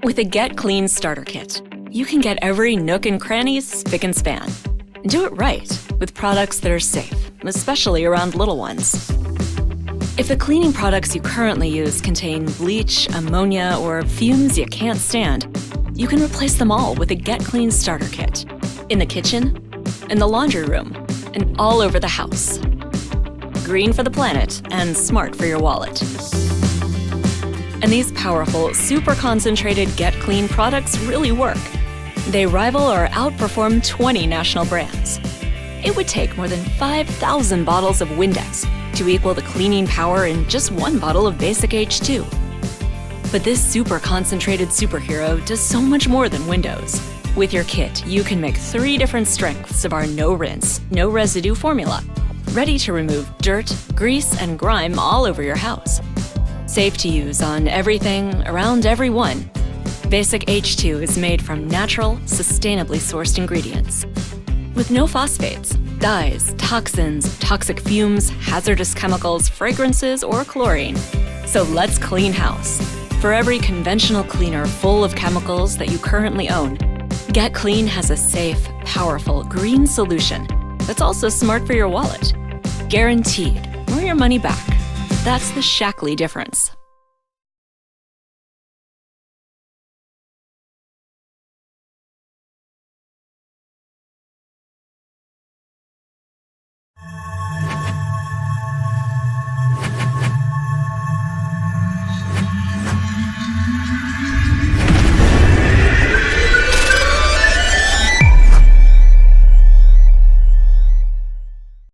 With a Get Clean starter kit, you can get every nook and cranny spick and span. Do it right with products that are safe, especially around little ones. If the cleaning products you currently use contain bleach, ammonia, or fumes you can't stand, you can replace them all with a Get Clean starter kit. In the kitchen, in the laundry room, and all over the house. Green for the planet and smart for your wallet. And these powerful, super concentrated Get Clean products really work. They rival or outperform 20 national brands. It would take more than 5,000 bottles of Windex to equal the cleaning power in just one bottle of basic H2. But this super concentrated superhero does so much more than Windows. With your kit, you can make 3 different strengths of our no rinse, no residue formula, ready to remove dirt, grease, and grime all over your house. Safe to use on everything, around everyone. Basic H2 is made from natural, sustainably sourced ingredients. With no phosphates, dyes, toxins, toxic fumes, hazardous chemicals, fragrances, or chlorine. So let's clean house. For every conventional cleaner full of chemicals that you currently own, Get Clean has a safe, powerful, green solution that's also smart for your wallet. Guaranteed, or your money back. That's the Shaklee difference.